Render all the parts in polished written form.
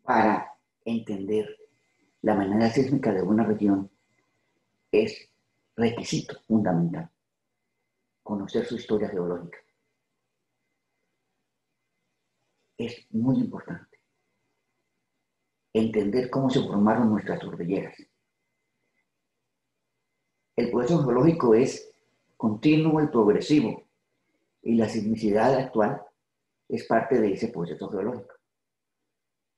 para entender la manera sísmica de una región es requisito fundamental conocer su historia geológica. Es muy importante entender cómo se formaron nuestras cordilleras. El proceso geológico es continuo y progresivo, y la sismicidad actual es parte de ese proceso geológico.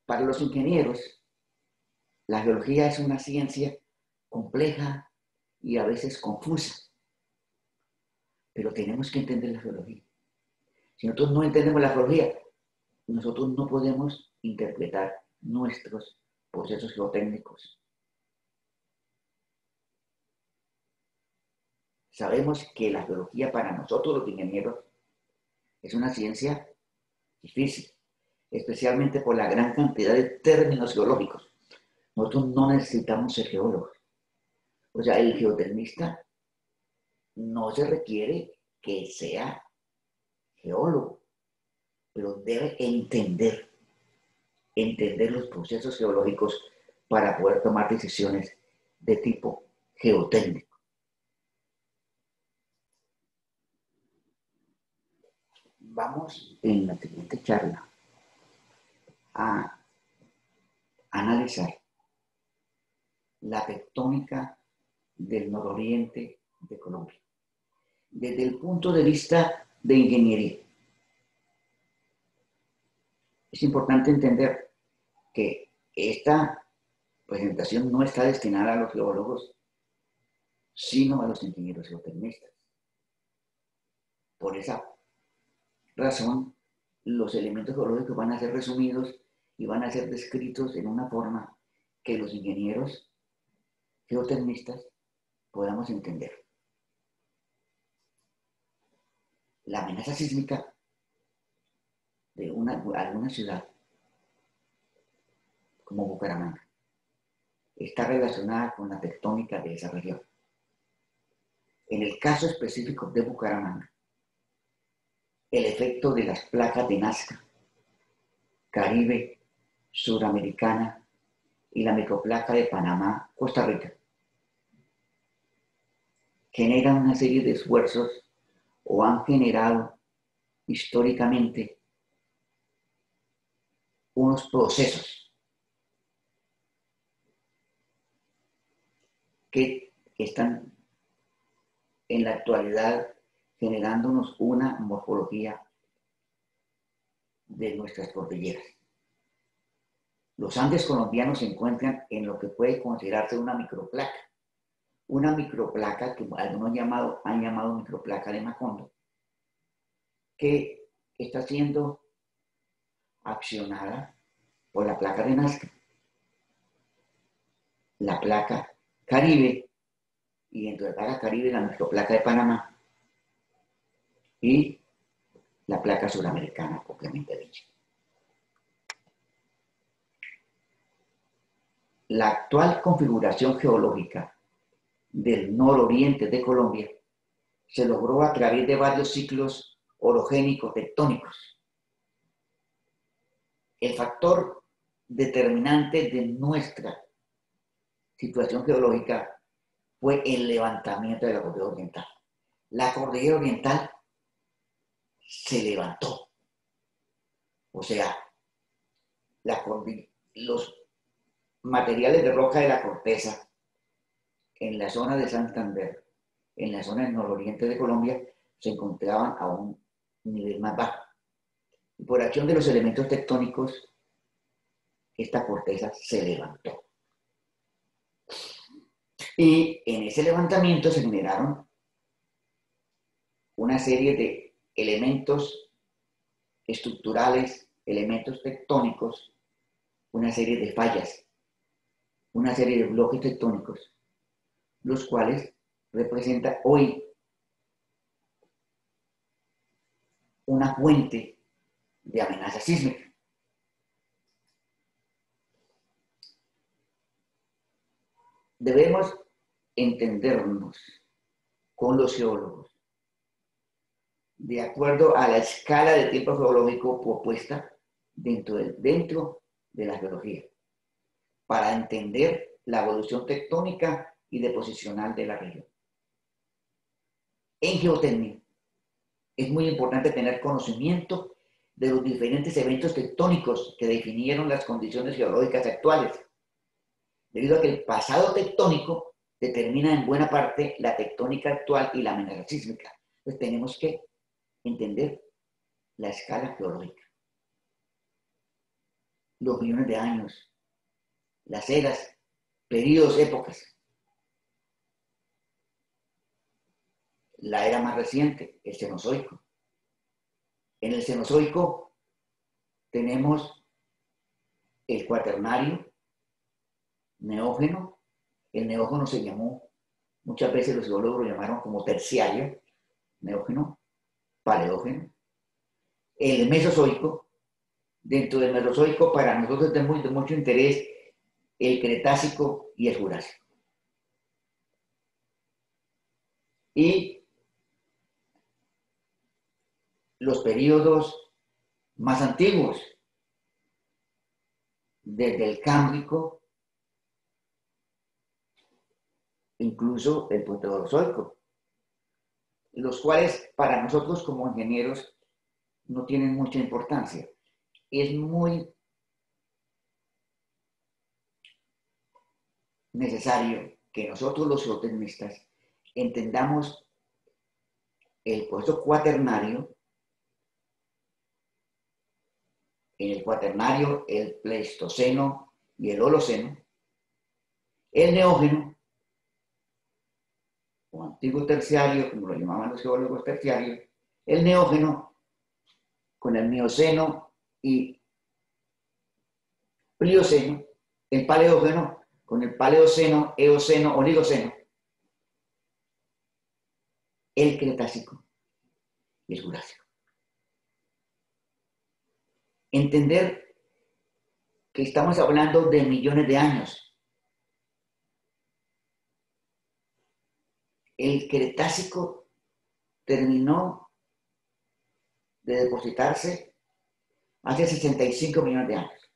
Para los ingenieros, la geología es una ciencia compleja y a veces confusa, pero tenemos que entender la geología. Si nosotros no entendemos la geología, nosotros no podemos interpretar nuestros procesos geotécnicos. Sabemos que la geología para nosotros los ingenieros es una ciencia difícil, especialmente por la gran cantidad de términos geológicos. Nosotros no necesitamos ser geólogos. O sea, el geotermista no se requiere que sea geólogo, pero debe entender los procesos geológicos para poder tomar decisiones de tipo geotécnico. Vamos en la siguiente charla a analizar la tectónica del nororiente de Colombia desde el punto de vista de ingeniería. Es importante entender que esta presentación no está destinada a los geólogos, sino a los ingenieros geotermistas. Por esa razón, los elementos geológicos van a ser resumidos y van a ser descritos en una forma que los ingenieros geotermistas podamos entender. La amenaza sísmica de alguna ciudad como Bucaramanga está relacionada con la tectónica de esa región. En el caso específico de Bucaramanga, el efecto de las placas de Nazca, Caribe, Suramericana y la microplaca de Panamá, Costa Rica, generan una serie de esfuerzos o han generado históricamente unos procesos que están en la actualidad generándonos una morfología de nuestras cordilleras. Los Andes colombianos se encuentran en lo que puede considerarse una microplaca que algunos han llamado microplaca de Macondo, que está siendo accionada por la placa de Nazca, la placa Caribe, y dentro de la placa Caribe la microplaca de Panamá y la placa suramericana propiamente dicha. La actual configuración geológica del nororiente de Colombia se logró a través de varios ciclos orogénicos tectónicos. El factor determinante de nuestra situación geológica fue el levantamiento de la cordillera oriental. La cordillera oriental se levantó. O sea, los materiales de roca de la corteza en la zona de Santander, en la zona del nororiente de Colombia, se encontraban a un nivel más bajo. Y por acción de los elementos tectónicos, esta corteza se levantó. Y en ese levantamiento se generaron una serie de elementos estructurales, elementos tectónicos, una serie de fallas, una serie de bloques tectónicos, los cuales representan hoy una fuente de amenaza sísmica. Debemos entendernos con los geólogos de acuerdo a la escala de tiempo geológico propuesta dentro de de la geología para entender la evolución tectónica y deposicional de la región. En geotecnia es muy importante tener conocimiento de los diferentes eventos tectónicos que definieron las condiciones geológicas actuales, debido a que el pasado tectónico determina en buena parte la tectónica actual y la amenaza sísmica. Entonces tenemos que entender la escala geológica, los millones de años, las eras, periodos, épocas. La era más reciente, el Cenozoico. En el Cenozoico tenemos el Cuaternario, Neógeno. El Neógeno se llamó, muchas veces los geólogos lo llamaron como terciario, Neógeno, Paleógeno. El Mesozoico. Dentro del Mesozoico, para nosotros es de mucho interés el Cretácico y el Jurásico. Y los periodos más antiguos, desde el Cámbrico, incluso el Proterozoico, los cuales para nosotros como ingenieros no tienen mucha importancia. Es muy necesario que nosotros los geotecnistas entendamos el proceso cuaternario. En el cuaternario, el Pleistoceno y el Holoceno, el Neógeno, o antiguo terciario, como lo llamaban los geólogos terciarios, el Neógeno con el Mioceno y Plioceno, el Paleógeno con el Paleoceno, Eoceno, Oligoceno, el Cretácico y el Jurásico. Entender que estamos hablando de millones de años. El Cretácico terminó de depositarse hace 65 millones de años.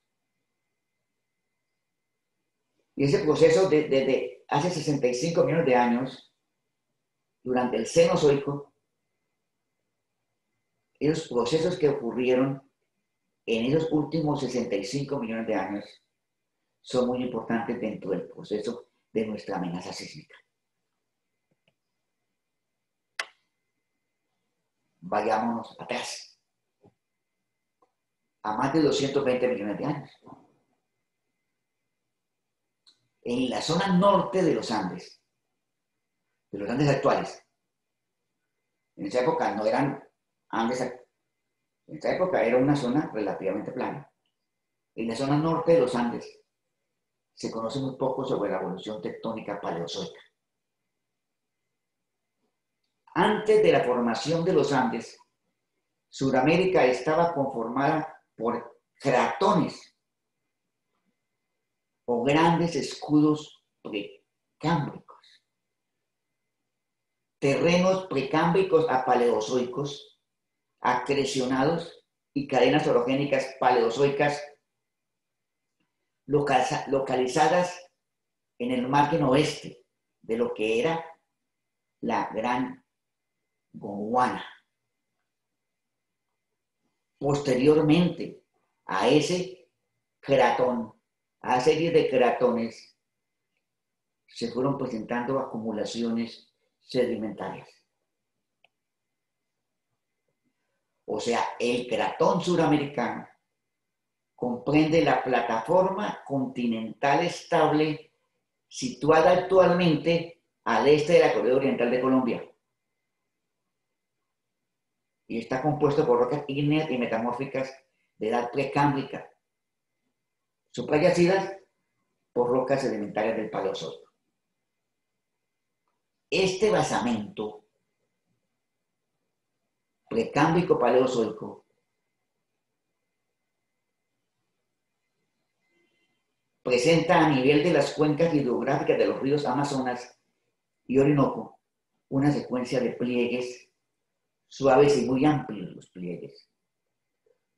Y ese proceso desde hace 65 millones de años, durante el Cenozoico, esos procesos que ocurrieron en esos últimos 65 millones de años son muy importantes dentro del proceso de nuestra amenaza sísmica. Vayámonos atrás, a más de 220 millones de años. En la zona norte de los Andes actuales, en esa época no eran Andes, en esa época era una zona relativamente plana. En la zona norte de los Andes se conoce muy poco sobre la evolución tectónica paleozoica. Antes de la formación de los Andes, Sudamérica estaba conformada por cratones o grandes escudos precámbricos, terrenos precámbricos a paleozoicos, acrecionados y cadenas orogénicas paleozoicas localizadas en el margen oeste de lo que era la Gran Gondwana. Posteriormente a ese cratón, a serie de cratones, se fueron presentando acumulaciones sedimentarias. O sea, el cratón suramericano comprende la plataforma continental estable situada actualmente al este de la correa oriental de Colombia. Y está compuesto por rocas ígneas y metamórficas de edad precámbrica, subyacentes por rocas sedimentarias del Paleozoico. Este basamento precámbrico paleozoico presenta a nivel de las cuencas hidrográficas de los ríos Amazonas y Orinoco una secuencia de pliegues suaves y muy amplios, los pliegues,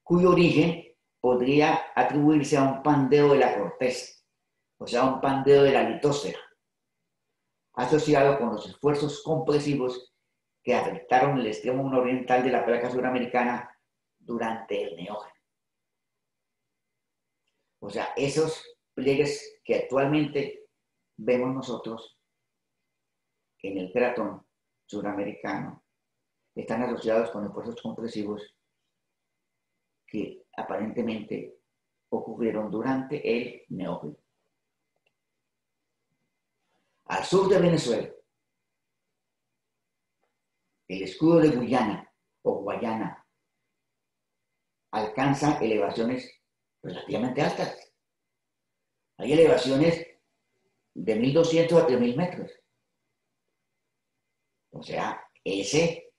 cuyo origen podría atribuirse a un pandeo de la corteza, o sea, un pandeo de la litósfera, asociado con los esfuerzos compresivos que afectaron el extremo nororiental de la placa suramericana durante el Neógeno. O sea, esos pliegues que actualmente vemos nosotros en el cratón suramericano están asociados con esfuerzos compresivos que aparentemente ocurrieron durante el Neógeno. Al sur de Venezuela, el escudo de Guyana o Guayana alcanza elevaciones relativamente altas. Hay elevaciones de 1.200 a 3.000 metros. O sea, ese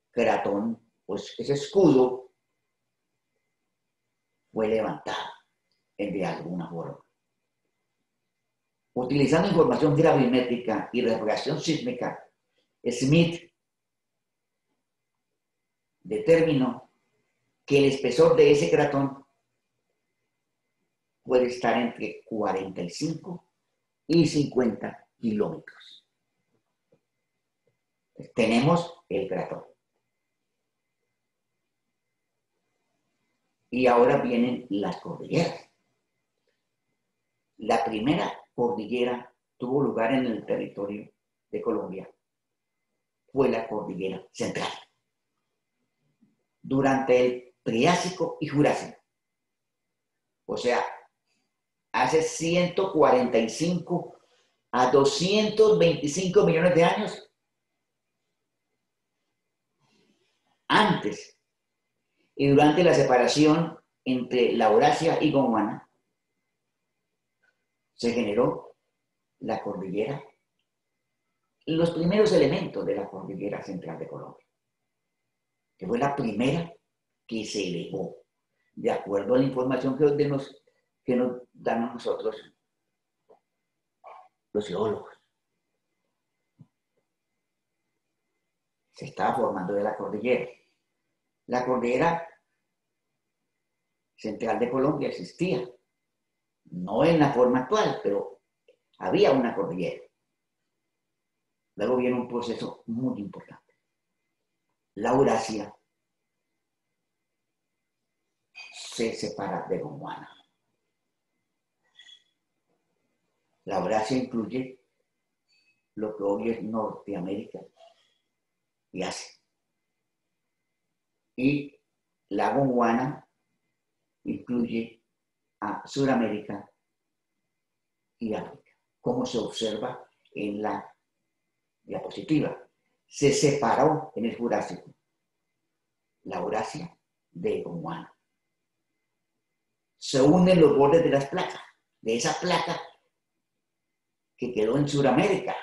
cratón, pues ese escudo fue levantado de alguna forma. Utilizando información gravimétrica y refracción sísmica, Smith determinó que el espesor de ese cratón puede estar entre 45 y 50 kilómetros. Tenemos el cratón. Y ahora vienen las cordilleras. La primera cordillera tuvo lugar en el territorio de Colombia. Fue la cordillera central. Durante el Triásico y Jurásico. O sea, hace 145 a 225 millones de años antes y durante la separación entre la Eurasia y Gondwana se generó la cordillera, los primeros elementos de la cordillera central de Colombia, que fue la primera que se elevó, de acuerdo a la información que nos dan a nosotros los geólogos. Se estaba formando de la cordillera. La cordillera central de Colombia existía, no en la forma actual, pero había una cordillera. Luego viene un proceso muy importante. La Eurasia se separa de Gondwana. La Eurasia incluye lo que hoy es Norteamérica y Asia. Y la Gondwana incluye a Sudamérica y África, como se observa en la diapositiva. Se separó en el Jurásico la Eurasia de Gondwana. Se unen los bordes de las placas, de esa placa que quedó en Sudamérica.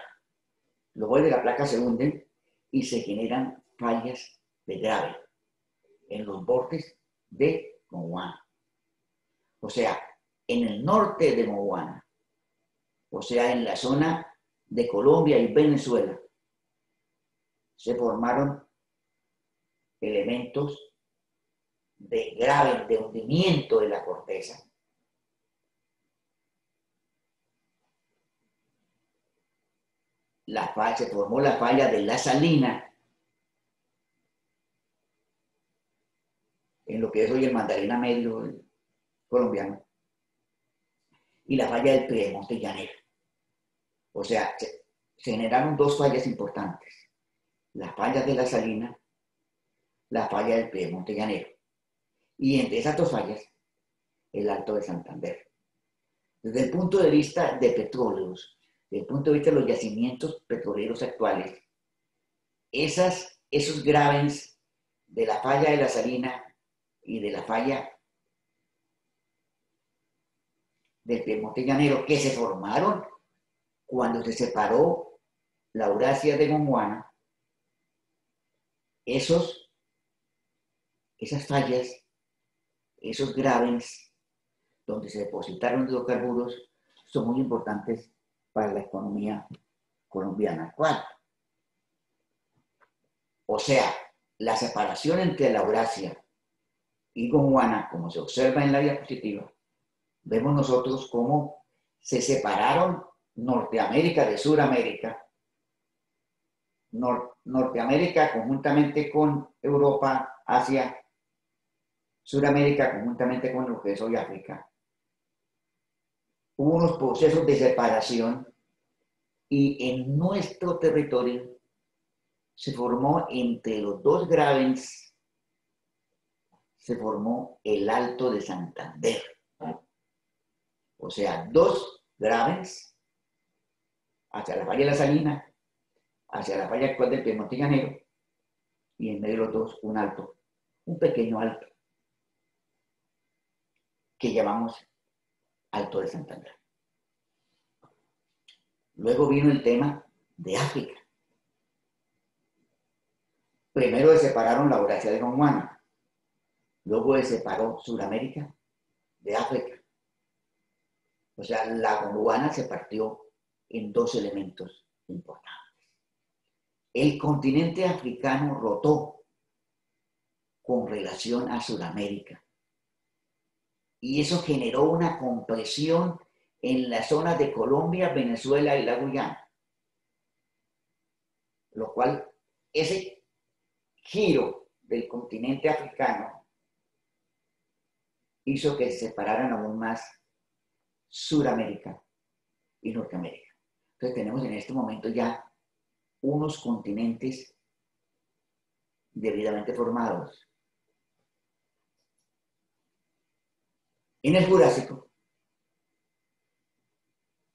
Los bordes de la placa se hunden y se generan fallas de grave en los bordes de Gondwana. O sea, en el norte de Gondwana, o sea, en la zona de Colombia y Venezuela, se formaron elementos de grave, de hundimiento de la corteza. Se formó la falla de La Salina, en lo que es hoy el Magdalena Medio colombiano, y la falla del Piedemonte Llanero. O sea, se generaron dos fallas importantes: la falla de La Salina, la falla del Piedemonte Llanero. Y entre esas dos fallas, el Alto de Santander. Desde el punto de vista de petróleos, desde el punto de vista de los yacimientos petroleros actuales, esos gravens de la falla de La Salina y de la falla del Piedemonte Llanero, que se formaron cuando se separó la Eurasia de Gondwana, esas fallas, esos gravens donde se depositaron hidrocarburos, son muy importantes para la economía colombiana actual. O sea, la separación entre la Eurasia y Gondwana, como se observa en la diapositiva, vemos nosotros cómo se separaron Norteamérica de Suramérica, Norteamérica conjuntamente con Europa, Asia, Suramérica conjuntamente con lo que es hoy África. Hubo unos procesos de separación y en nuestro territorio se formó entre los dos gravens, se formó el Alto de Santander. O sea, dos gravens hacia la falla de la Salina, hacia la falla actual del Piemonte Llanero, y en medio de los dos un alto, un pequeño alto, que llamamos Alto de Santander. Luego vino el tema de África. Primero se separaron la Eurasia de Gondwana, luego se separó Suramérica de África. O sea, la Gondwana se partió en dos elementos importantes. El continente africano rotó con relación a Sudamérica. Y eso generó una compresión en las zonas de Colombia, Venezuela y la Guyana. Lo cual, ese giro del continente africano hizo que se separaran aún más Suramérica y Norteamérica. Entonces tenemos en este momento ya unos continentes debidamente formados. En el Jurásico,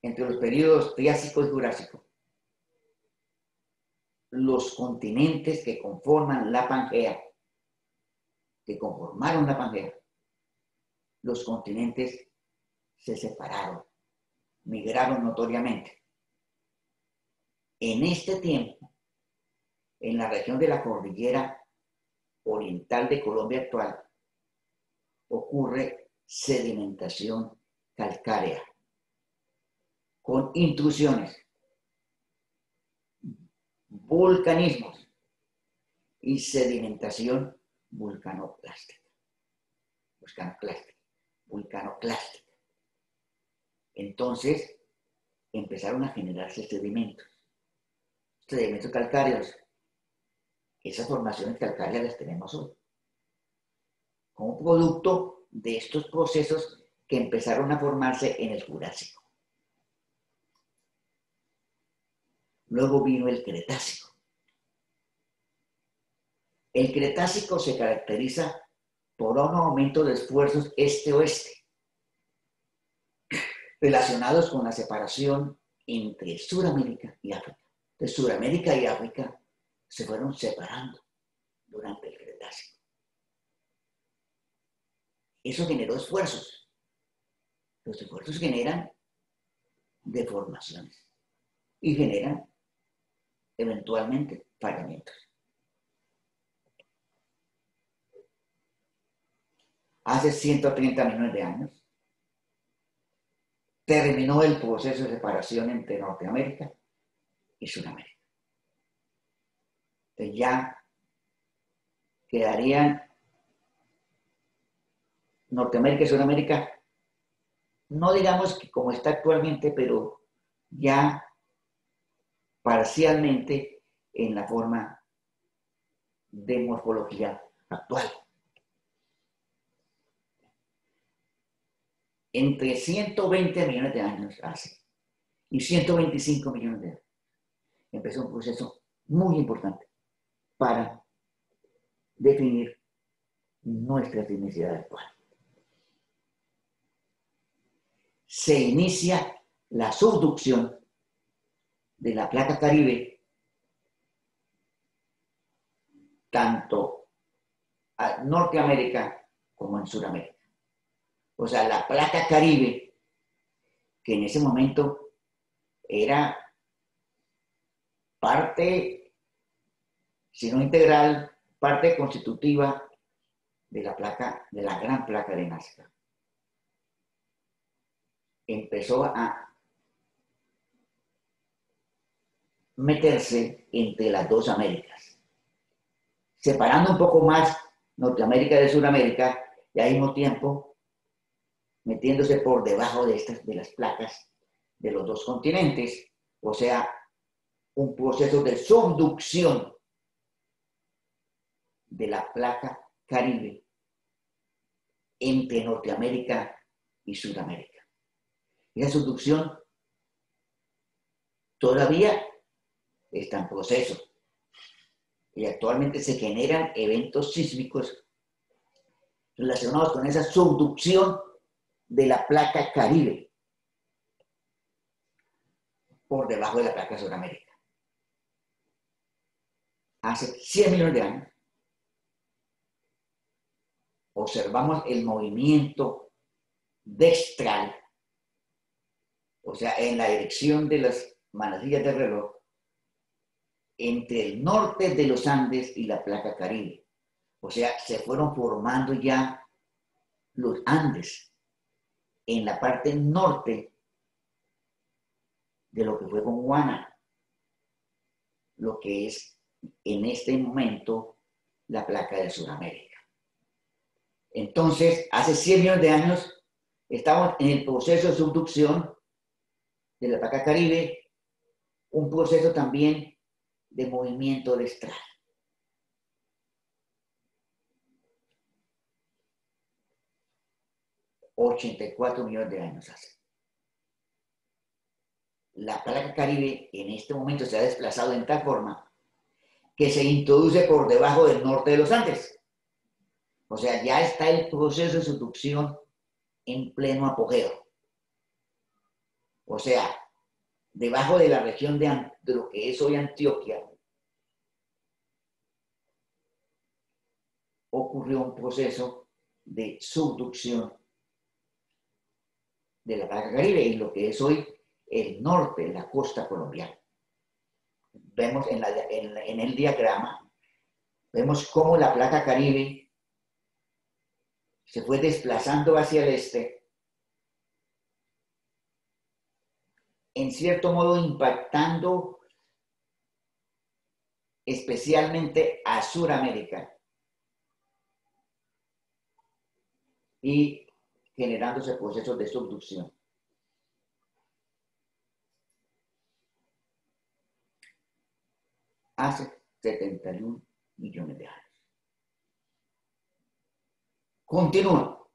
entre los periodos Triásico y Jurásico, los continentes que conforman la Pangea, que conformaron la Pangea, los continentes se separaron, migraron notoriamente. En este tiempo, en la región de la cordillera oriental de Colombia actual, ocurre sedimentación calcárea, con intrusiones, volcanismos y sedimentación vulcanoclástica. Entonces, empezaron a generarse sedimentos calcáreos. Esas formaciones calcáreas las tenemos hoy, como producto de estos procesos que empezaron a formarse en el Jurásico. Luego vino el Cretácico. El Cretácico se caracteriza por un aumento de esfuerzos este-oeste, relacionados con la separación entre Sudamérica y África. Entonces, Sudamérica y África se fueron separando durante el Cretácico. Eso generó esfuerzos. Los esfuerzos generan deformaciones y generan eventualmente fallamientos. Hace 130 millones de años terminó el proceso de separación entre Norteamérica y Sudamérica. Entonces ya quedarían Norteamérica y Sudamérica, no digamos que como está actualmente, pero ya parcialmente en la forma de morfología actual. Entre 120 millones de años hace y 125 millones de años empezó un proceso muy importante para definir nuestra etnicidad actual. Se inicia la subducción de la placa Caribe tanto a Norteamérica como en Sudamérica. O sea, la placa Caribe, que en ese momento era parte, si no integral, parte constitutiva de la placa, de la gran placa de Nazca. Empezó a meterse entre las dos Américas, separando un poco más Norteamérica de Sudamérica y al mismo tiempo metiéndose por debajo de las placas de los dos continentes, o sea, un proceso de subducción de la placa Caribe entre Norteamérica y Sudamérica. Esa subducción todavía está en proceso y actualmente se generan eventos sísmicos relacionados con esa subducción de la placa Caribe por debajo de la placa Sudamérica. Hace 100 millones de años observamos el movimiento dextral, o sea, en la dirección de las manecillas del reloj, entre el norte de los Andes y la placa Caribe. O sea, se fueron formando ya los Andes en la parte norte de lo que fue Gondwana, lo que es en este momento la placa de Sudamérica. Entonces, hace 100 millones de años, estamos en el proceso de subducción de la placa Caribe, un proceso también de movimiento dextral. $84 millones de años hace. La placa Caribe en este momento se ha desplazado en tal forma que se introduce por debajo del norte de los Andes. O sea, ya está el proceso de subducción en pleno apogeo. O sea, debajo de la región de lo que es hoy Antioquia, ocurrió un proceso de subducción de la placa Caribe y lo que es hoy el norte, la costa colombiana. Vemos en el diagrama, vemos cómo la placa Caribe se fue desplazando hacia el este, en cierto modo impactando especialmente a Sudamérica y generándose procesos de subducción. Hace 71 millones de años. Continúa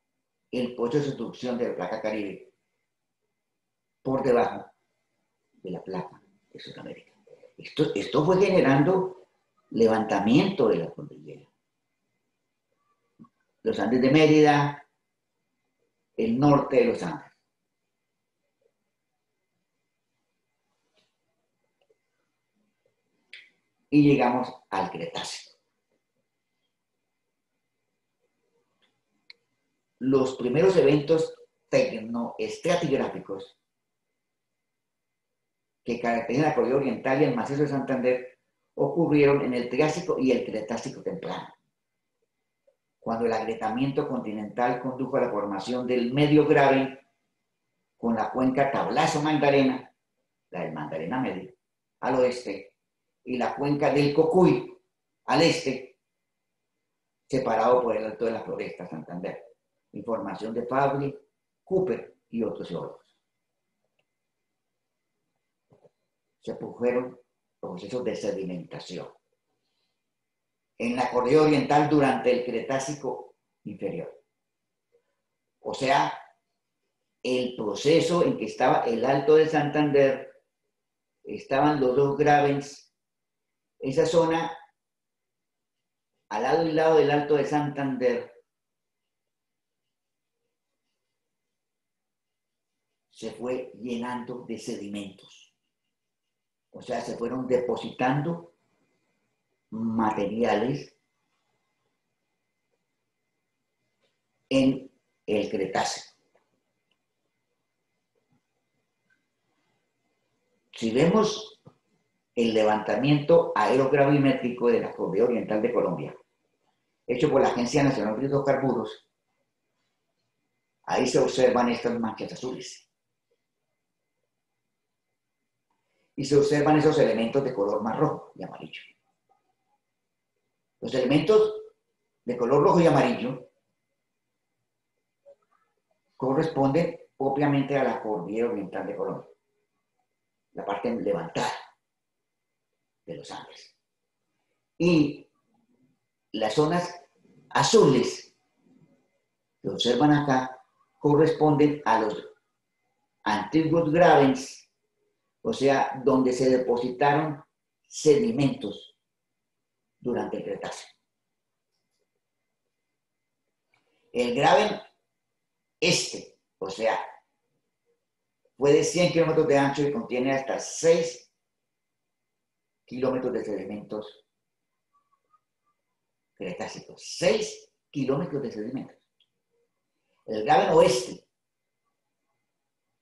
el proceso de subducción de la placa Caribe por debajo de la placa de Sudamérica. Esto fue generando levantamiento de la cordillera. Los Andes de Mérida, el norte de los Andes. Y llegamos al Cretácico. Los primeros eventos tecnoestratigráficos que caracterizan la cordillera oriental y el macizo de Santander ocurrieron en el Triásico y el Cretácico temprano, cuando el agrietamiento continental condujo a la formación del Medio Graben con la cuenca Tablazo-Magdalena, la del Magdalena Medio, al oeste, y la cuenca del Cocuy, al este, separado por el Alto de la Floresta, Santander. Información de Fabri, Cooper y otros geólogos. Se produjeron procesos de sedimentación en la cordillera oriental durante el Cretácico inferior. O sea, el proceso en que estaba el Alto de Santander, estaban los dos Grabens, esa zona al lado y lado del Alto de Santander se fue llenando de sedimentos. O sea, se fueron depositando materiales en el Cretácico. Si vemos el levantamiento aerogravimétrico de la cordillera oriental de Colombia, hecho por la Agencia Nacional de Hidrocarburos, ahí se observan estas manchas azules. Y se observan esos elementos de color más rojo y amarillo. Los elementos de color rojo y amarillo corresponden propiamente a la cordillera oriental de Colombia, la parte levantada de los Andes. Y las zonas azules que observan acá corresponden a los antiguos gravens, o sea, donde se depositaron sedimentos durante el Cretácico. El graben o sea, fue de 100 kilómetros de ancho y contiene hasta 6 kilómetros de sedimentos cretácicos. 6 kilómetros de sedimentos. El graben oeste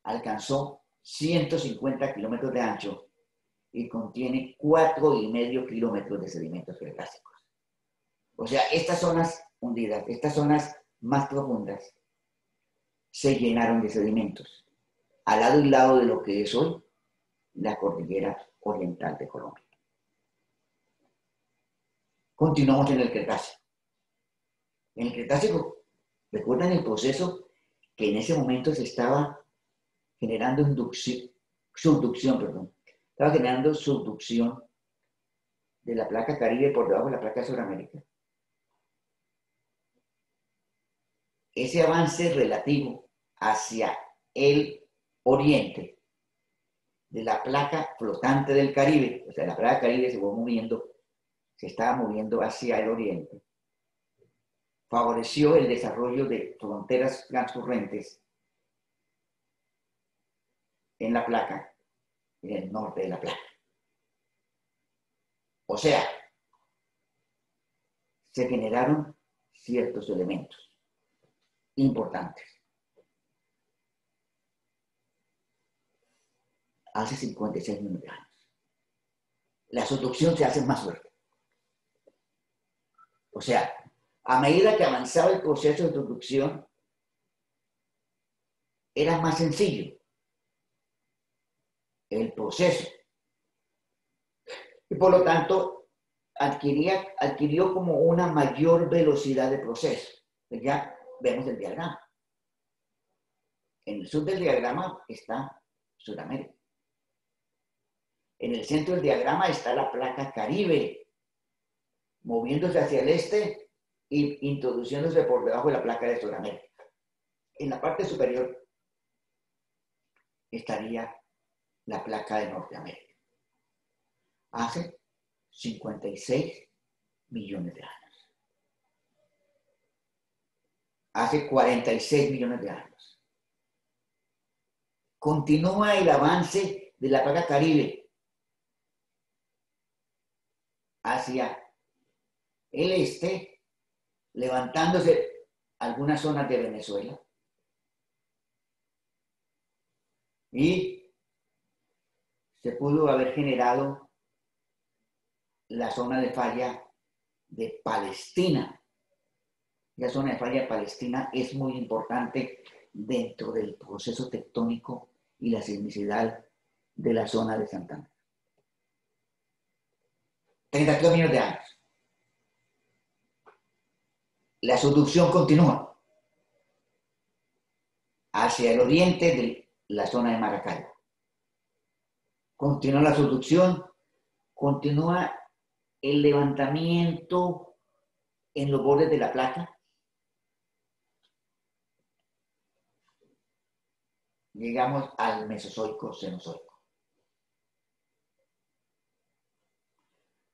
alcanzó 150 kilómetros de ancho y contiene 4,5 kilómetros de sedimentos cretácicos. O sea, estas zonas hundidas, estas zonas más profundas, se llenaron de sedimentos, al lado y lado de lo que es hoy la cordillera oriental de Colombia. Continuamos en el Cretácico. En el Cretácico, recuerdan el proceso que en ese momento se estaba generando subducción de la placa Caribe por debajo de la placa Suramérica. Ese avance relativo hacia el oriente de la placa flotante del Caribe, o sea, la placa Caribe se estaba moviendo hacia el oriente, favoreció el desarrollo de fronteras transcurrentes en la placa, en el norte de la placa. O sea, se generaron ciertos elementos importantes. Hace 56 millones de años. La subducción se hace más fuerte. O sea, a medida que avanzaba el proceso de subducción, era más sencillo el proceso. Y por lo tanto, adquirió como una mayor velocidad de proceso. Pues ya vemos el diagrama. En el sur del diagrama está Sudamérica. En el centro del diagrama está la placa Caribe, moviéndose hacia el este e introduciéndose por debajo de la placa de Sudamérica. En la parte superior estaría la placa de Norteamérica. Hace 56 millones de años. Hace 46 millones de años. Continúa el avance de la placa Caribe hacia el este, levantándose algunas zonas de Venezuela. Y se pudo haber generado la zona de falla de Palestina. La zona de falla de Palestina es muy importante dentro del proceso tectónico y la sismicidad de la zona de Santana. 32 millones de años. La subducción continúa hacia el oriente de la zona de Maracaibo. Continúa la subducción, continúa el levantamiento en los bordes de la placa. Llegamos al Mesozoico, Cenozoico.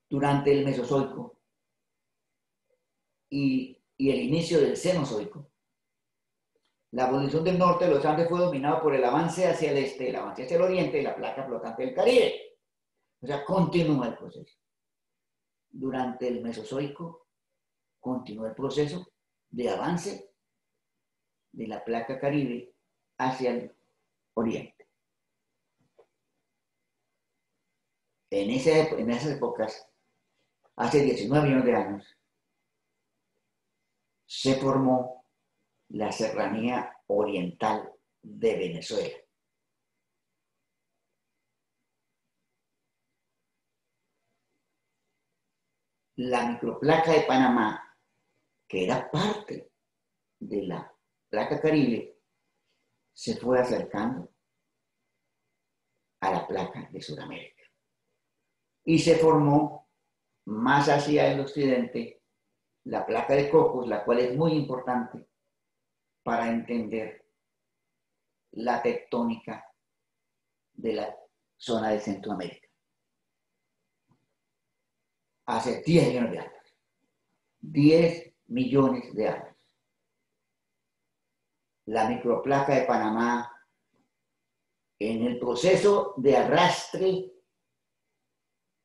Durante el Mesozoico y el inicio del Cenozoico, la evolución del norte de los Andes fue dominada por el avance hacia el este, el avance hacia el oriente y la placa flotante del Caribe. O sea, continúa el proceso. Durante el Mesozoico, continúa el proceso de avance de la placa Caribe hacia el oriente. En esas épocas, hace 19 millones de años, se formó la serranía oriental de Venezuela. La microplaca de Panamá, que era parte de la placa Caribe, se fue acercando a la placa de Sudamérica y se formó más hacia el occidente la placa de Cocos, la cual es muy importante para entender la tectónica de la zona de Centroamérica. Hace 10 millones de años. 10 millones de años. La microplaca de Panamá, en el proceso de arrastre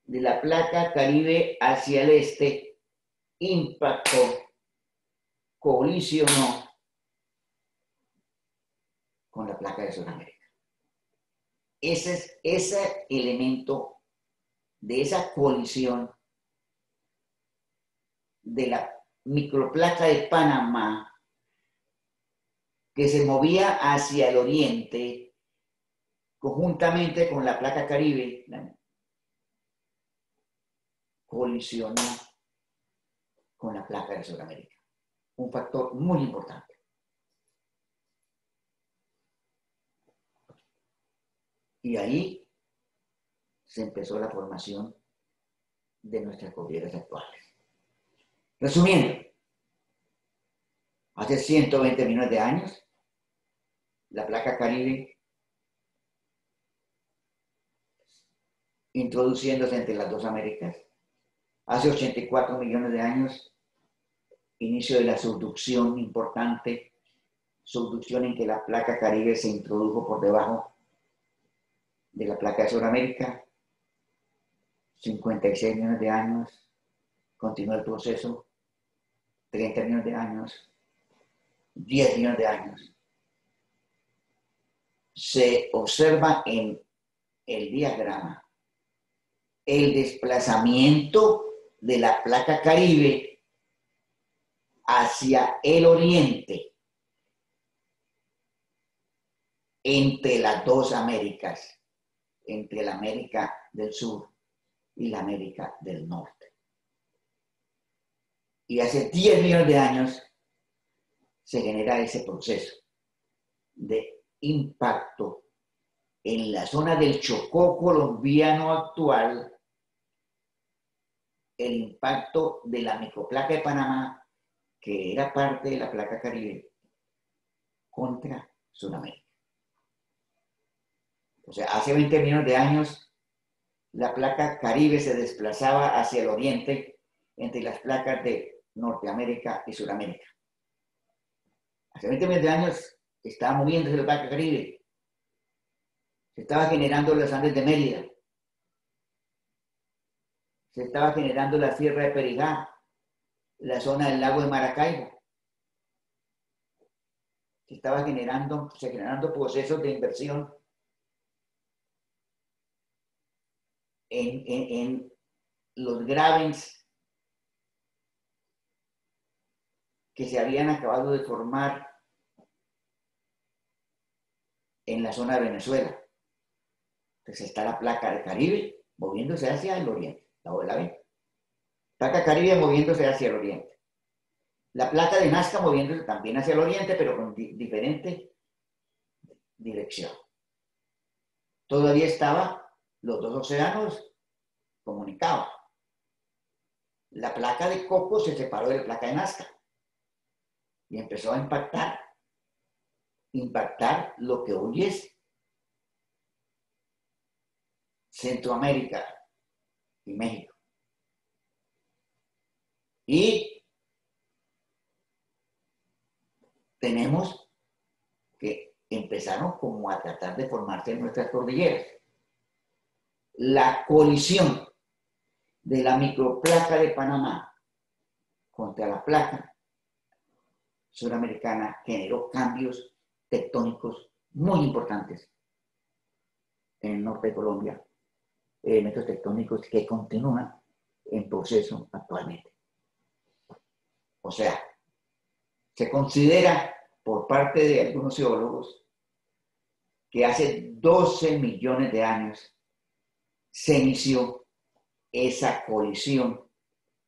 de la placa Caribe hacia el este, impactó, colisionó con la placa de Sudamérica. Ese elemento de esa colisión de la microplaca de Panamá que se movía hacia el oriente conjuntamente con la placa Caribe, colisionó con la placa de Sudamérica. Un factor muy importante. Y ahí se empezó la formación de nuestras cordilleras actuales. Resumiendo, hace 120 millones de años, la placa Caribe, introduciéndose entre las dos Américas. Hace 84 millones de años, inicio de la subducción importante, subducción en que la placa Caribe se introdujo por debajo de la placa de Sudamérica. 56 millones de años, continúa el proceso. 30 millones de años, 10 millones de años. Se observa en el diagrama el desplazamiento de la placa Caribe hacia el oriente entre las dos Américas, entre la América del Sur y la América del Norte. Y hace 10 millones de años se genera ese proceso de impacto en la zona del Chocó colombiano actual, el impacto de la microplaca de Panamá, que era parte de la placa Caribe, contra Sudamérica. O sea, hace 20 millones de años, la placa Caribe se desplazaba hacia el oriente entre las placas de Norteamérica y Sudamérica. Hace 20 millones de años estaba moviéndose la placa Caribe. Se estaba generando los Andes de Mérida. Se estaba generando la Sierra de Perijá, la zona del lago de Maracaibo. Se generando procesos de inversión en los gravens que se habían acabado de formar en la zona de Venezuela. Entonces está la placa del Caribe moviéndose hacia el oriente. ¿La ven? Placa Caribe moviéndose hacia el oriente. La placa de Nazca moviéndose también hacia el oriente, pero con diferente dirección. Todavía estaban los dos océanos comunicados. La placa de Cocos se separó de la placa de Nazca y empezó a impactar lo que hoy es Centroamérica y México. Y tenemos que empezaron como a tratar de formarse nuestras cordilleras. La colisión de la microplaca de Panamá contra la placa suramericana generó cambios tectónicos muy importantes en el norte de Colombia, elementos tectónicos que continúan en proceso actualmente. O sea, se considera por parte de algunos geólogos que hace 12 millones de años se inició esa colisión,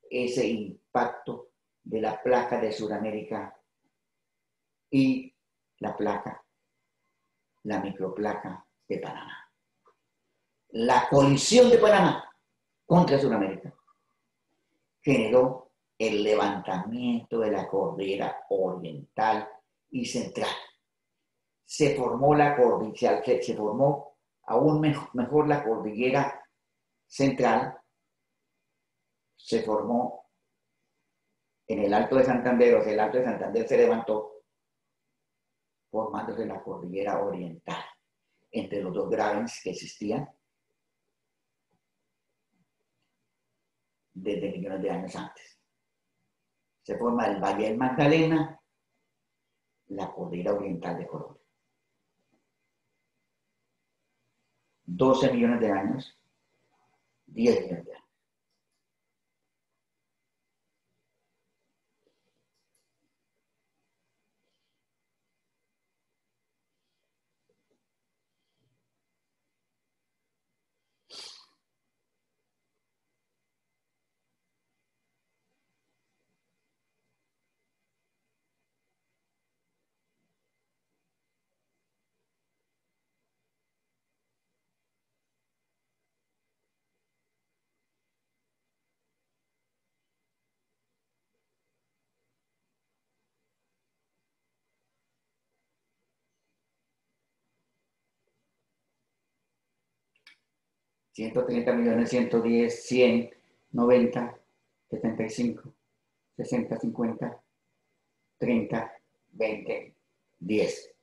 ese impacto de la placa de Sudamérica y la placa la microplaca de Panamá. La colisión de Panamá contra Sudamérica generó el levantamiento de la cordillera oriental y central. Se formó la cordillera, se formó aún mejor la cordillera central, se formó en el Alto de Santander, o sea, el Alto de Santander se levantó formándose la cordillera oriental entre los dos gravens que existían desde millones de años antes. Se forma el Valle del Magdalena, la cordillera oriental de Colombia. 12 millones de años, 10 millones de años. $130 millones, 110, 100, 90, 75, 60, 50, 30, 20, 10.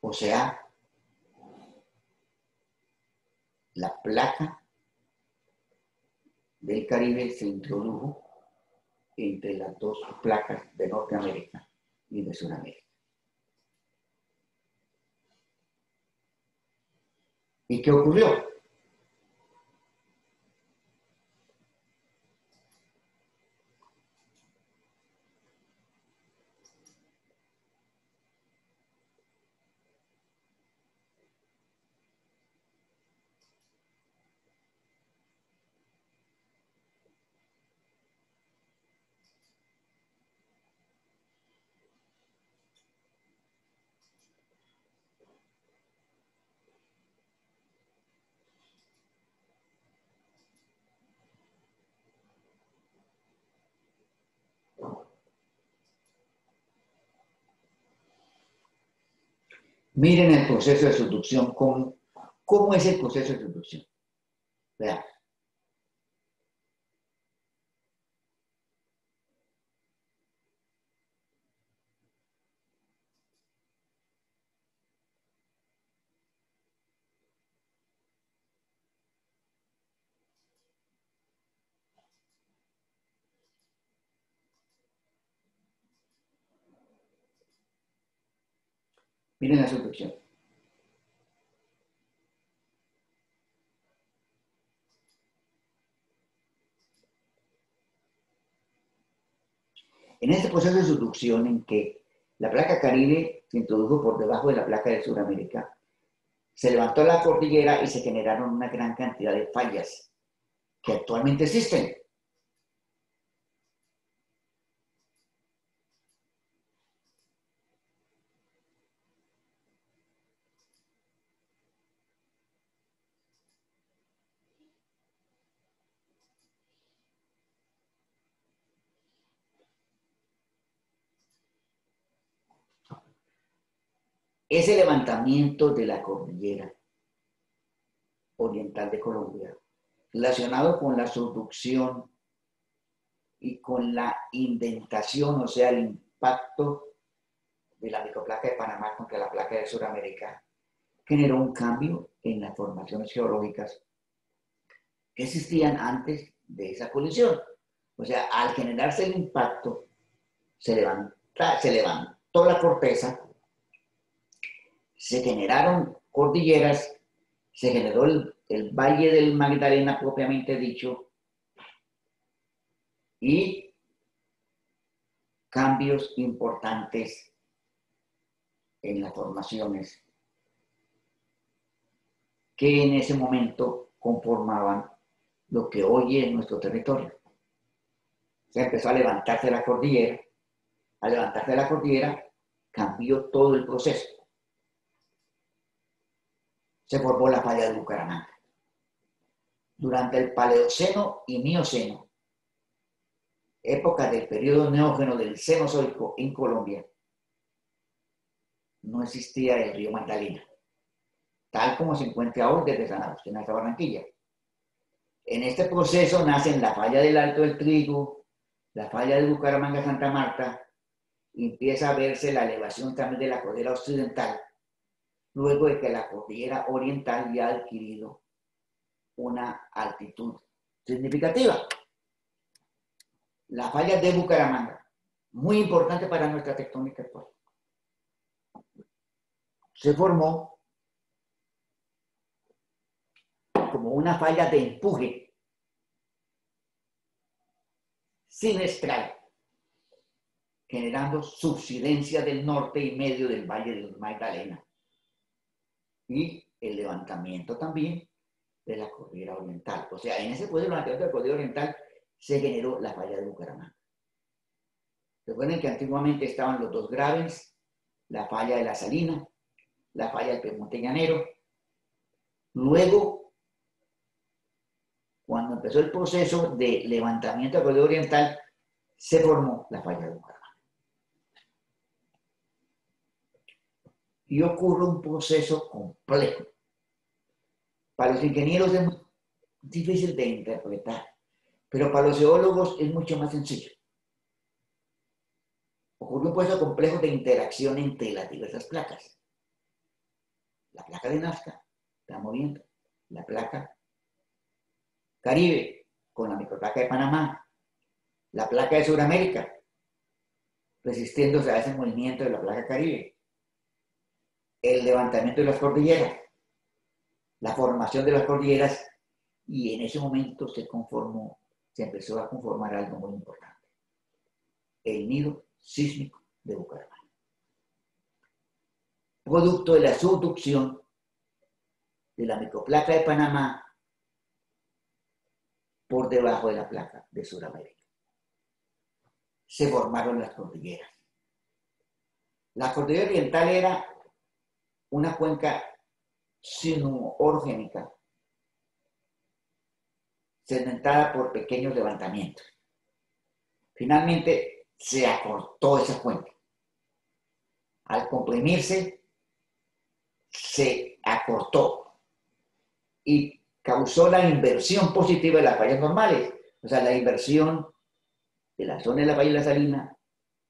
O sea, la placa del Caribe se introdujo entre las dos placas de Norteamérica y de Sudamérica. ¿Y qué ocurrió? Miren el proceso de subducción. ¿Cómo es el proceso de subducción? Vean. Miren la subducción. En este proceso de subducción en que la placa Caribe se introdujo por debajo de la placa de Sudamérica, se levantó la cordillera y se generaron una gran cantidad de fallas que actualmente existen. Ese levantamiento de la cordillera oriental de Colombia, relacionado con la subducción y con la indentación, o sea, el impacto de la microplaca de Panamá contra la placa de Sudamérica, generó un cambio en las formaciones geológicas que existían antes de esa colisión. O sea, al generarse el impacto, se levantó la corteza, se generaron cordilleras, se generó el Valle del Magdalena propiamente dicho, y cambios importantes en las formaciones que en ese momento conformaban lo que hoy es nuestro territorio. Se empezó a levantarse la cordillera. Al levantarse la cordillera, cambió todo el proceso. Se formó la falla de Bucaramanga. Durante el Paleoceno y Mioceno, época del periodo neógeno del Cenozoico en Colombia, no existía el río Magdalena, tal como se encuentra hoy desde San Agustín hasta Barranquilla. En este proceso nacen la falla del Alto del Trigo, la falla de Bucaramanga-Santa Marta, y empieza a verse la elevación también de la cordillera occidental, luego de que la cordillera oriental ya ha adquirido una altitud significativa. La falla de Bucaramanga, muy importante para nuestra tectónica actual, se formó como una falla de empuje sinestral, generando subsidencia del norte y medio del Valle del Magdalena y el levantamiento también de la cordillera oriental. O sea, en ese proceso de levantamiento de la cordillera oriental se generó la falla de Bucaramanga. Recuerden que antiguamente estaban los dos gravens, la falla de la Salina, la falla del Pedemonte Llanero. Luego, cuando empezó el proceso de levantamiento de la cordillera oriental, se formó la falla de Bucaramanga. Y ocurre un proceso complejo. Para los ingenieros es muy difícil de interpretar, pero para los geólogos es mucho más sencillo. Ocurre un proceso complejo de interacción entre las diversas placas. La placa de Nazca está moviendo, la placa Caribe con la microplaca de Panamá, la placa de Sudamérica, resistiéndose a ese movimiento de la placa Caribe, el levantamiento de las cordilleras, la formación de las cordilleras, y en ese momento se empezó a conformar algo muy importante: el nido sísmico de Bucaramanga, producto de la subducción de la microplaca de Panamá por debajo de la placa de Sudamérica. Se formaron las cordilleras. La cordillera oriental era una cuenca sino-orogénica segmentada por pequeños levantamientos. Finalmente se acortó esa cuenca. Al comprimirse, se acortó y causó la inversión positiva de las fallas normales, o sea, la inversión de la zona de la falla de la Salina,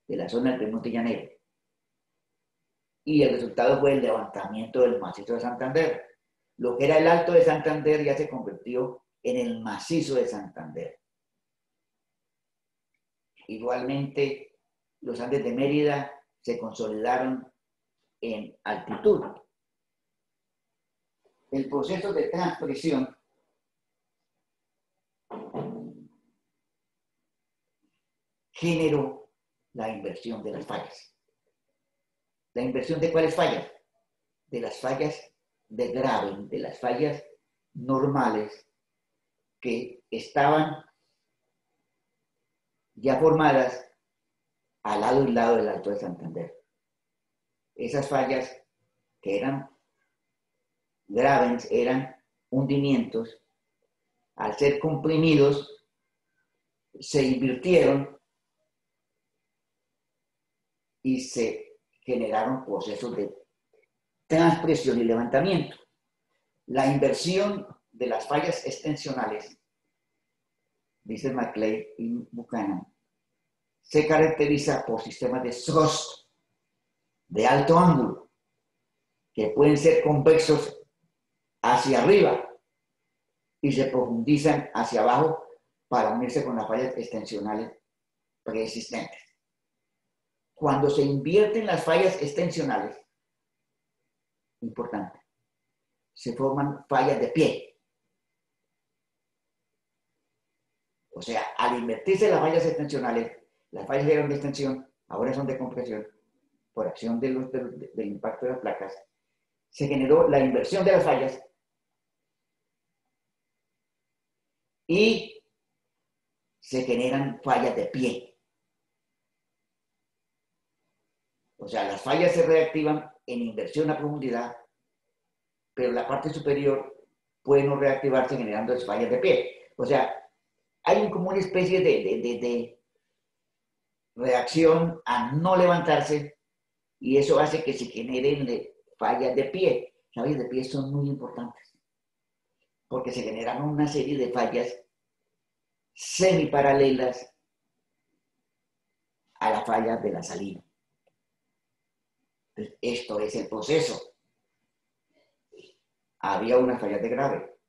de la zona del Pedemonte Llanero. Y el resultado fue el levantamiento del macizo de Santander. Lo que era el Alto de Santander ya se convirtió en el macizo de Santander. Igualmente, los Andes de Mérida se consolidaron en altitud. El proceso de transpresión generó la inversión de las fallas. ¿La inversión de cuáles fallas? De las fallas de graben, de las fallas normales que estaban ya formadas al lado y lado del Alto de Santander. Esas fallas que eran gravens, eran hundimientos, al ser comprimidos, se invirtieron y se generaron procesos de transpresión y levantamiento. La inversión de las fallas extensionales, dice Macleay y Buchanan, se caracteriza por sistemas de thrust de alto ángulo, que pueden ser convexos hacia arriba y se profundizan hacia abajo para unirse con las fallas extensionales preexistentes. Cuando se invierten las fallas extensionales, importante, se forman fallas de pie. O sea, al invertirse las fallas extensionales, las fallas que eran de extensión ahora son de compresión por acción del impacto de las placas. Se generó la inversión de las fallas y se generan fallas de pie. O sea, las fallas se reactivan en inversión a profundidad, pero la parte superior puede no reactivarse generando fallas de pie. O sea, hay como una especie de reacción a no levantarse y eso hace que se generen fallas de pie. Las fallas de pie son muy importantes porque se generan una serie de fallas semiparalelas a la falla de la salida. Entonces, esto es el proceso. Había unas fallas de grave,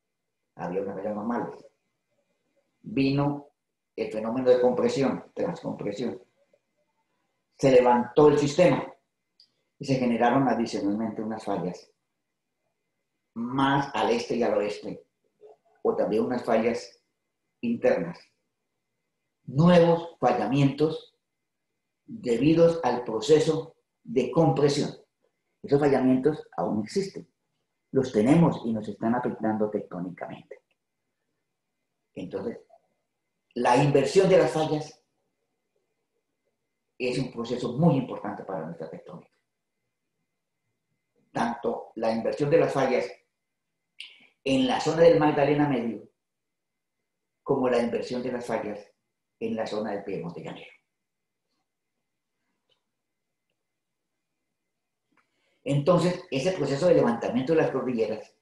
había unas fallas normales. Vino el fenómeno de compresión, transcompresión. Se levantó el sistema y se generaron adicionalmente unas fallas más al este y al oeste, o también unas fallas internas. Nuevos fallamientos debidos al proceso de compresión. Esos fallamientos aún existen. Los tenemos y nos están afectando tectónicamente. Entonces, la inversión de las fallas es un proceso muy importante para nuestra tectónica. Tanto la inversión de las fallas en la zona del Magdalena Medio como la inversión de las fallas en la zona del Piemonte Llanero. Entonces, ese proceso de levantamiento de las cordilleras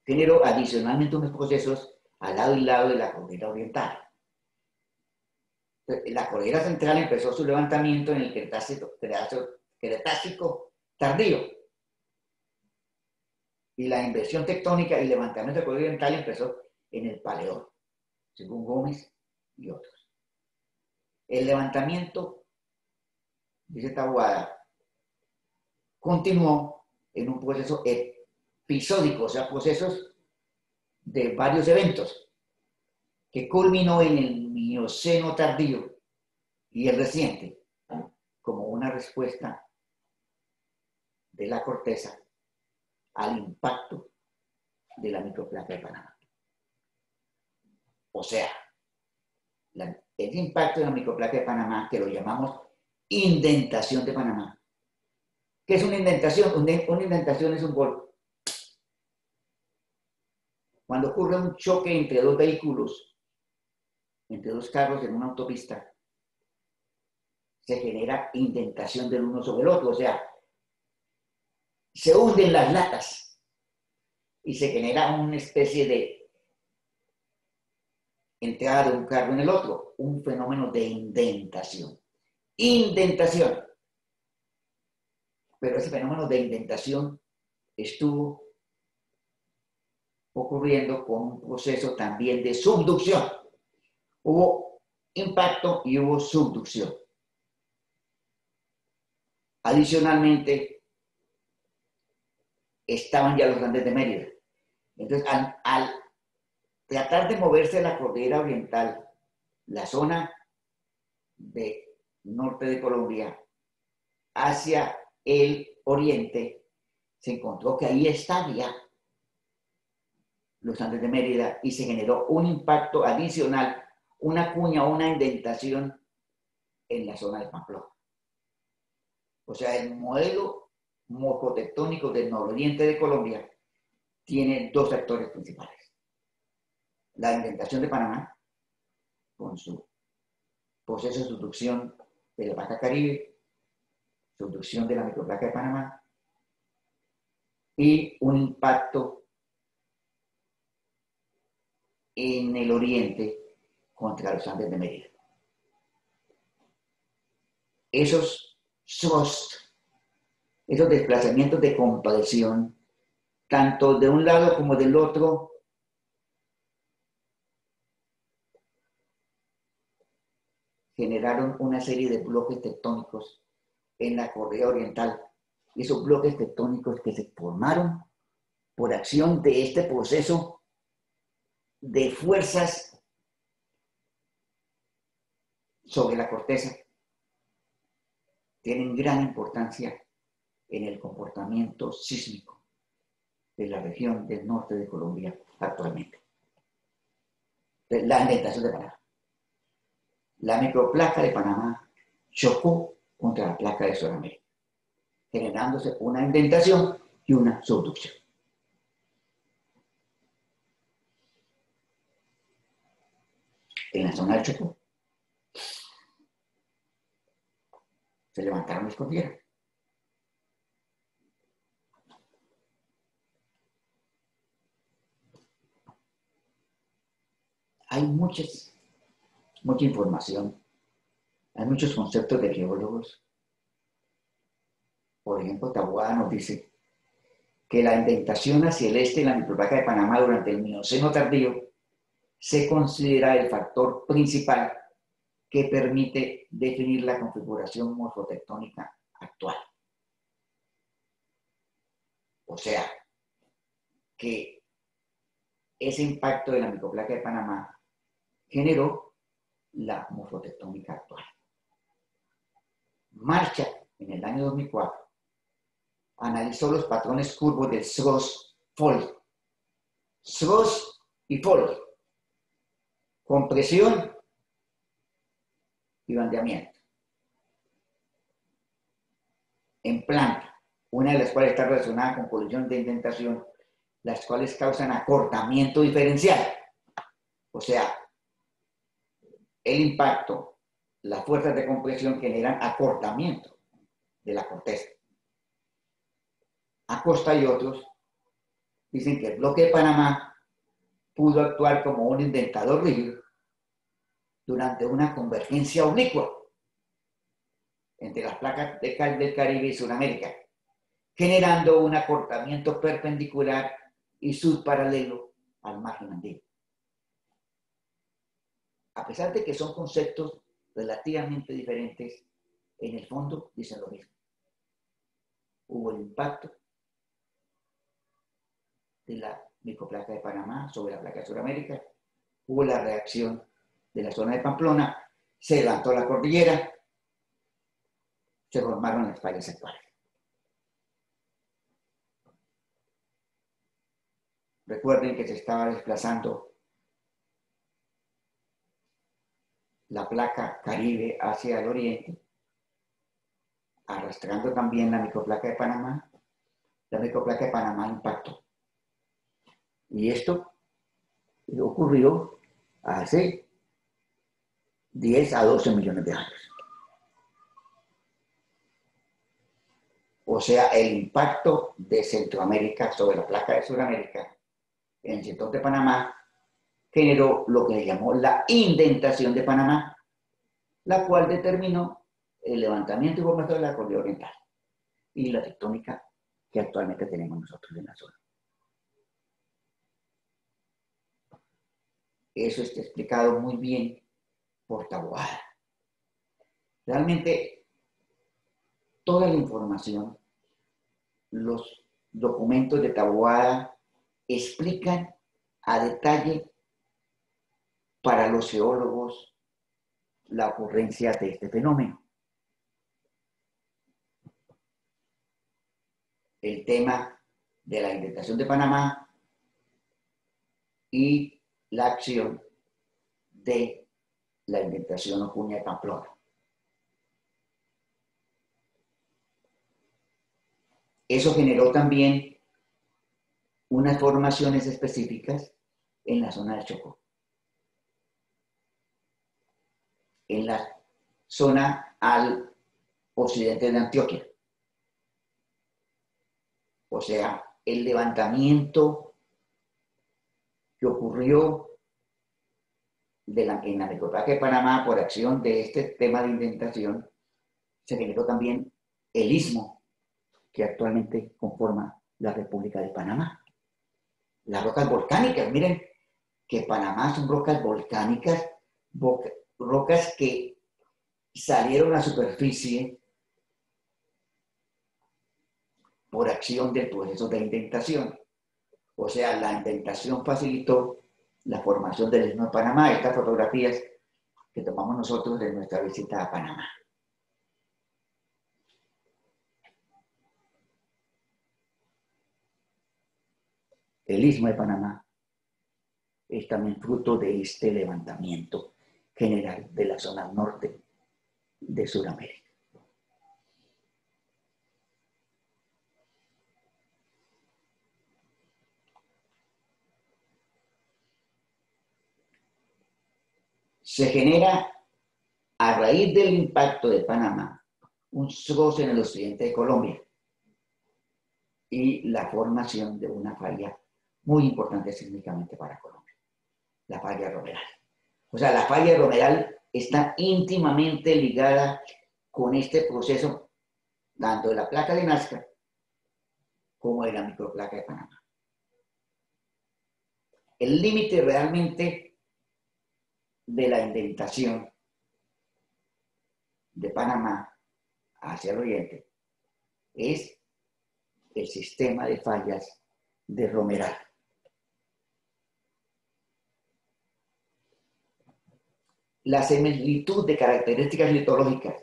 generó adicionalmente unos procesos al lado y lado de la cordillera oriental. La cordillera central empezó su levantamiento en el Cretácico tardío. Y la inversión tectónica y levantamiento de la cordillera oriental empezó en el Paleón, según Gómez y otros. El levantamiento, dice Taboada, continuó en un proceso episódico, o sea, procesos de varios eventos, que culminó en el Mioceno tardío y el reciente, como una respuesta de la corteza al impacto de la microplaca de Panamá. O sea, el impacto de la microplaca de Panamá, que lo llamamos indentación de Panamá. ¿Qué es una indentación? Una indentación es un golpe. Cuando ocurre un choque entre dos vehículos, entre dos carros en una autopista, se genera indentación del uno sobre el otro, o sea, se hunden las latas y se genera una especie de entrada de un carro en el otro, un fenómeno de indentación. Indentación. Pero ese fenómeno de indentación estuvo ocurriendo con un proceso también de subducción. Hubo impacto y hubo subducción. Adicionalmente, estaban ya los Andes de Mérida. Entonces, al tratar de moverse la cordillera oriental, la zona de norte de Colombia, hacia el oriente, se encontró que ahí estaban ya los Andes de Mérida y se generó un impacto adicional, una cuña, una indentación en la zona de Pamplona. O sea, el modelo morfotectónico del nororiente de Colombia tiene dos actores principales. La indentación de Panamá, con su proceso de subducción de la placa Caribe, subducción de la microplaca de Panamá, y un impacto en el oriente contra los Andes de Mérida. Esos desplazamientos de compresión, tanto de un lado como del otro, generaron una serie de bloques tectónicos en la cordillera oriental. Esos bloques tectónicos que se formaron por acción de este proceso de fuerzas sobre la corteza tienen gran importancia en el comportamiento sísmico de la región del norte de Colombia actualmente. La indentación de Panamá. La microplaca de Panamá chocó contra la placa de Sudamérica, generándose una indentación y una subducción. En la zona del Chocó se levantaron las cordilleras. Hay mucha información, hay muchos conceptos de geólogos. Por ejemplo, Taboada nos dice que la indentación hacia el este de la microplaca de Panamá durante el Mioceno tardío se considera el factor principal que permite definir la configuración morfotectónica actual. O sea, que ese impacto de la microplaca de Panamá generó la morfotectónica actual. Marshall, en el año 2004, analizó los patrones curvos del SROS-FOLD. SROS y FOLD. Compresión y bandeamiento. En planta, una de las cuales está relacionada con colisión de indentación, las cuales causan acortamiento diferencial. O sea, el impacto, las fuerzas de compresión generan acortamiento de la corteza. Acosta y otros dicen que el bloque de Panamá pudo actuar como un indentador rígido durante una convergencia oblicua entre las placas del Caribe y Sudamérica, generando un acortamiento perpendicular y subparalelo al margen andino. A pesar de que son conceptos relativamente diferentes, en el fondo dicen lo mismo. Hubo el impacto de la microplaca de Panamá sobre la placa de Sudamérica, hubo la reacción de la zona de Pamplona, se levantó la cordillera, se formaron las fallas actuales. Recuerden que se estaba desplazando la placa Caribe hacia el oriente, arrastrando también la microplaca de Panamá. La microplaca de Panamá impactó. Y esto ocurrió hace 10 a 12 millones de años. O sea, el impacto de Centroamérica sobre la placa de Sudamérica en el sector de Panamá generó lo que se llamó la indentación de Panamá, la cual determinó el levantamiento y formación de la cordillera oriental y la tectónica que actualmente tenemos nosotros en la zona. Eso está explicado muy bien por Taboada. Realmente, toda la información, los documentos de Taboada explican a detalle para los geólogos la ocurrencia de este fenómeno. El tema de la indentación de Panamá y la acción de la indentación Ocuña de Pamplona. Eso generó también unas formaciones específicas en la zona del Chocó. En la zona al occidente de Antioquia. O sea, el levantamiento que ocurrió en la microplaca de Panamá por acción de este tema de indentación, se generó también el istmo que actualmente conforma la República de Panamá. Las rocas volcánicas, miren que Panamá son rocas volcánicas, rocas que salieron a la superficie por acción del proceso de indentación. O sea, la indentación facilitó la formación del istmo de Panamá. Estas fotografías que tomamos nosotros de nuestra visita a Panamá. El istmo de Panamá es también fruto de este levantamiento general de la zona norte de Sudamérica. Se genera, a raíz del impacto de Panamá, un roce en el occidente de Colombia y la formación de una falla muy importante sísmicamente para Colombia, la falla Romeral. O sea, la falla Romeral está íntimamente ligada con este proceso, tanto de la placa de Nazca como de la microplaca de Panamá. El límite realmente de la indentación de Panamá hacia el oriente es el sistema de fallas de Romeral. La similitud de características litológicas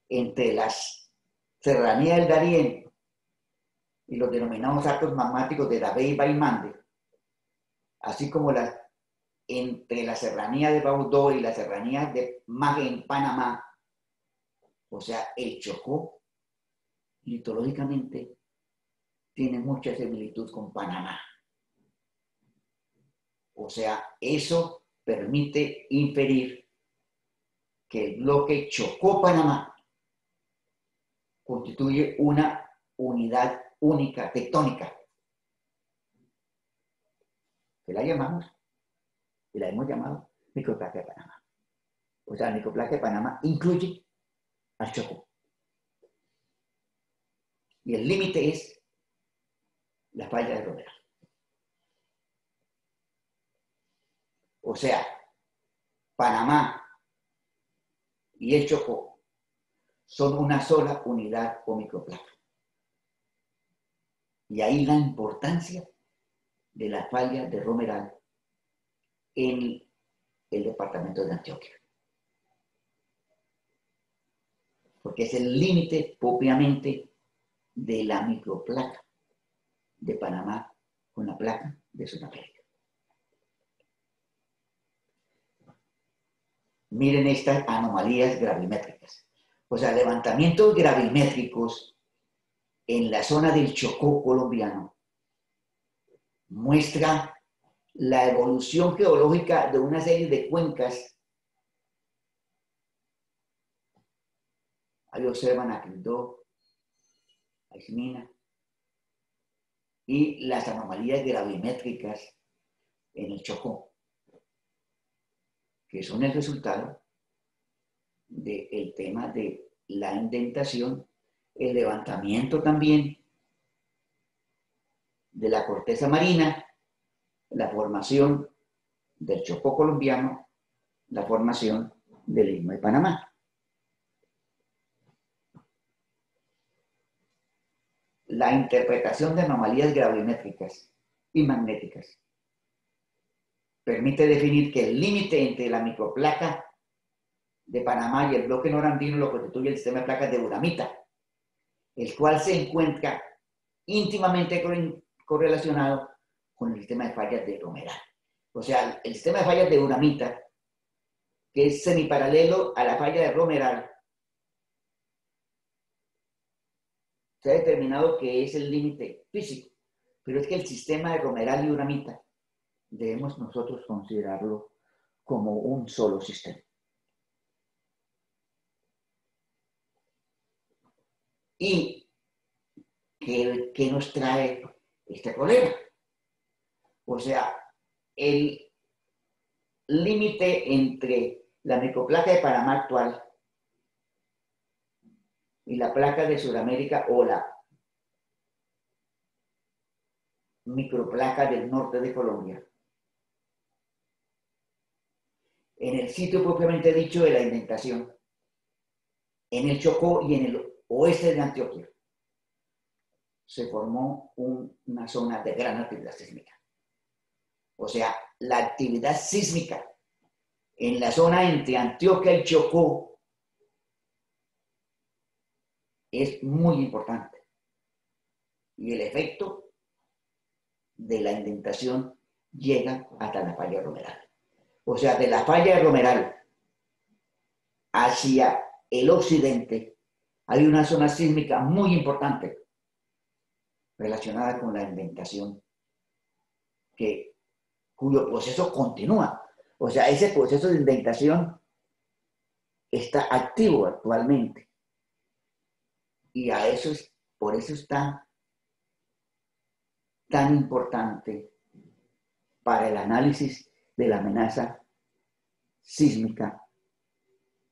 entre las serranías del Darién y los denominados arcos magmáticos de Dabé y Baimande, así como entre la serranía de Baudó y la serranía de Maje en Panamá, o sea, el Chocó, litológicamente, tiene mucha similitud con Panamá. O sea, eso permite inferir que el bloque Chocó-Panamá constituye una unidad única tectónica, que la llamamos, y la hemos llamado microplaca de Panamá. O sea, la microplaca de Panamá incluye al Chocó. Y el límite es la falla de Romeral. O sea, Panamá y el Chocó son una sola unidad o microplaca. Y ahí la importancia de la falla de Romeral en el departamento de Antioquia. Porque es el límite propiamente de la microplaca de Panamá con la placa de Sudamérica. Miren estas anomalías gravimétricas. O sea, levantamientos gravimétricos en la zona del Chocó colombiano muestra la evolución geológica de una serie de cuencas. Ahí observan a Quindó, a Ismina, y las anomalías gravimétricas en el Chocó, que son el resultado del tema de la indentación, el levantamiento también de la corteza marina, la formación del Chocó colombiano, la formación del Istmo de Panamá. La interpretación de anomalías gravimétricas y magnéticas permite definir que el límite entre la microplaca de Panamá y el bloque norandino lo constituye el sistema de placas de Uramita, el cual se encuentra íntimamente correlacionado con el sistema de fallas de Romeral. O sea, el sistema de fallas de Uramita, que es semiparalelo a la falla de Romeral, se ha determinado que es el límite físico, pero es que el sistema de Romeral y Uramita debemos nosotros considerarlo como un solo sistema. ¿Y qué nos trae este problema? O sea, el límite entre la microplaca de Panamá actual y la placa de Sudamérica o la microplaca del norte de Colombia, en el sitio propiamente dicho de la indentación, en el Chocó y en el oeste de Antioquia, se formó una zona de gran actividad sísmica. O sea, la actividad sísmica en la zona entre Antioquia y Chocó es muy importante. Y el efecto de la indentación llega hasta la falla Romeral. O sea, de la falla de Romeral hacia el occidente hay una zona sísmica muy importante relacionada con la indentación, cuyo proceso continúa. O sea, ese proceso de indentación está activo actualmente. Y por eso está tan importante para el análisis de la amenaza sísmica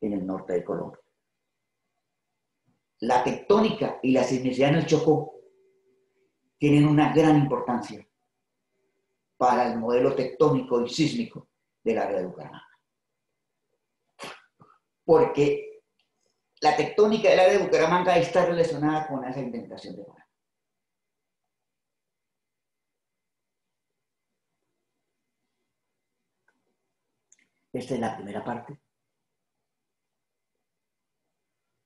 en el norte de Colombia. La tectónica y la sismicidad en el Chocó tienen una gran importancia para el modelo tectónico y sísmico del área de Bucaramanga. Porque la tectónica del área de Bucaramanga está relacionada con esa indentación de Bucaramanga. Esta es la primera parte.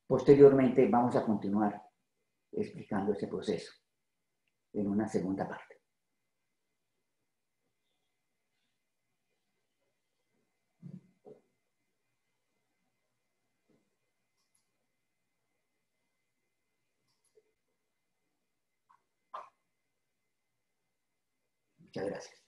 Posteriormente vamos a continuar explicando ese proceso en una segunda parte. Muchas gracias.